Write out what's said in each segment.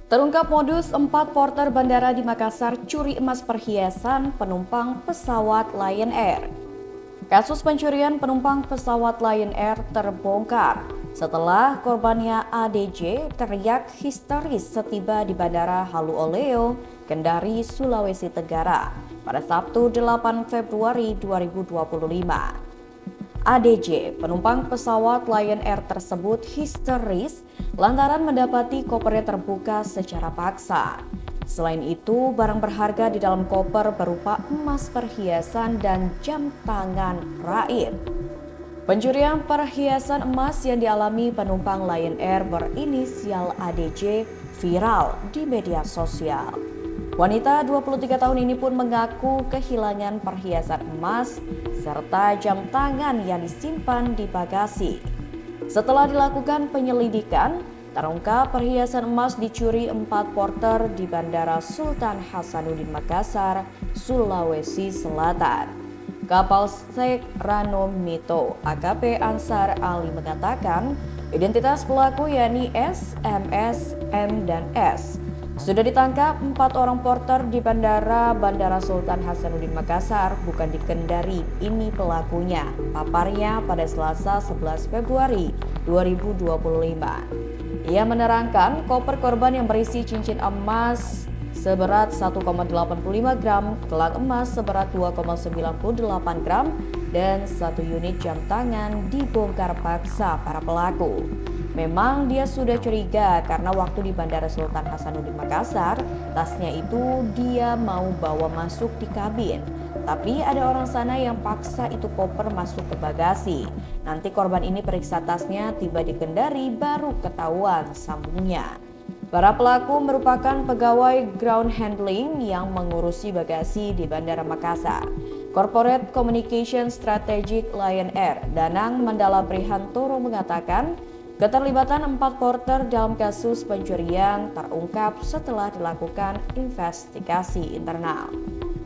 Terungkap modus 4 porter bandara di Makassar curi emas perhiasan penumpang pesawat Lion Air. Kasus pencurian penumpang pesawat Lion Air terbongkar setelah korbannya ADJ teriak histeris setiba di Bandara Halu Oleo, Kendari, Sulawesi Tenggara pada Sabtu 8 Februari 2025. ADJ, penumpang pesawat Lion Air tersebut histeris lantaran mendapati kopernya terbuka secara paksa. Selain itu, barang berharga di dalam koper berupa emas perhiasan dan jam tangan raib. Pencurian perhiasan emas yang dialami penumpang Lion Air berinisial ADJ viral di media sosial. Wanita 23 tahun ini pun mengaku kehilangan perhiasan emas serta jam tangan yang disimpan di bagasi. Setelah dilakukan penyelidikan, terungkap perhiasan emas dicuri 4 porter di Bandara Sultan Hasanuddin Makassar, Sulawesi Selatan. Kapal Sheikh Rano Mito AKP Ansar Ali mengatakan identitas pelaku yakni S, MS, M, dan S. Sudah ditangkap 4 orang porter di Bandara Sultan Hasanuddin Makassar, bukan di Kendari. Ini pelakunya. Paparnya pada Selasa 11 Februari 2025. Ia menerangkan koper korban yang berisi cincin emas seberat 1,85 gram, gelang emas seberat 2,98 gram, dan 1 unit jam tangan dibongkar paksa para pelaku. Memang dia sudah curiga karena waktu di Bandara Sultan Hasanuddin Makassar, tasnya itu dia mau bawa masuk di kabin. Tapi ada orang sana yang paksa itu koper masuk ke bagasi. Nanti korban ini periksa tasnya, tiba di Kendari baru ketahuan sambungnya. Para pelaku merupakan pegawai ground handling yang mengurusi bagasi di Bandara Makassar. Corporate Communication Strategic Lion Air, Danang Mandala Prihantoro mengatakan, keterlibatan 4 porter dalam kasus pencurian terungkap setelah dilakukan investigasi internal.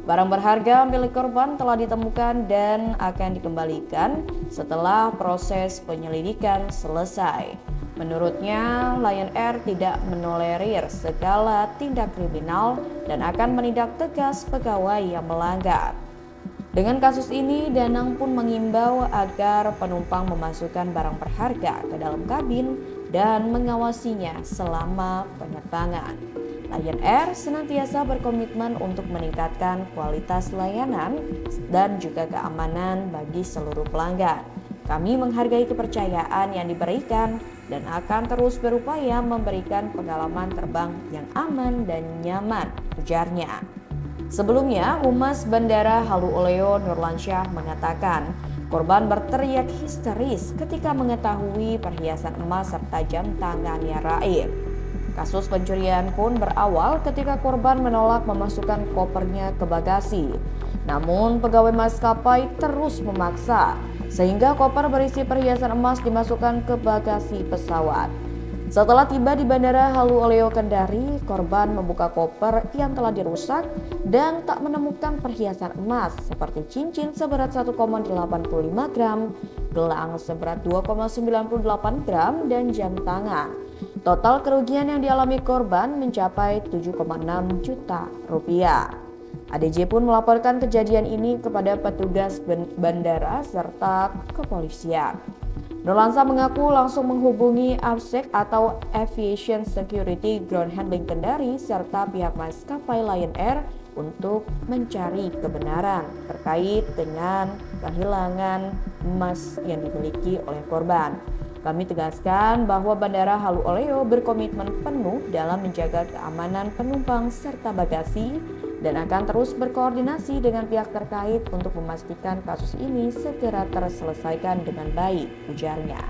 Barang berharga milik korban telah ditemukan dan akan dikembalikan setelah proses penyelidikan selesai. Menurutnya, Lion Air tidak menolerir segala tindak kriminal dan akan menindak tegas pegawai yang melanggar. Dengan kasus ini, Danang pun mengimbau agar penumpang memasukkan barang berharga ke dalam kabin dan mengawasinya selama penerbangan. Lion Air senantiasa berkomitmen untuk meningkatkan kualitas layanan dan juga keamanan bagi seluruh pelanggan. Kami menghargai kepercayaan yang diberikan dan akan terus berupaya memberikan pengalaman terbang yang aman dan nyaman, ujarnya. Sebelumnya, Humas Bandara Halu Oleo Nurlansyah mengatakan korban berteriak histeris ketika mengetahui perhiasan emas serta jam tangannya raib. Kasus pencurian pun berawal ketika korban menolak memasukkan kopernya ke bagasi. Namun pegawai maskapai terus memaksa sehingga koper berisi perhiasan emas dimasukkan ke bagasi pesawat. Setelah tiba di Bandara Halu Oleo Kendari, korban membuka koper yang telah dirusak dan tak menemukan perhiasan emas seperti cincin seberat 1,85 gram, gelang seberat 2,98 gram, dan jam tangan. Total kerugian yang dialami korban mencapai 7,6 juta rupiah. ADJ pun melaporkan kejadian ini kepada petugas bandara serta kepolisian. Nurlansa mengaku langsung menghubungi AFSEC atau Aviation Security Ground Handling Kendari serta pihak maskapai Lion Air untuk mencari kebenaran terkait dengan kehilangan emas yang dimiliki oleh korban. Kami tegaskan bahwa Bandara Halu Oleo berkomitmen penuh dalam menjaga keamanan penumpang serta bagasi dan akan terus berkoordinasi dengan pihak terkait untuk memastikan kasus ini segera terselesaikan dengan baik, ujarnya.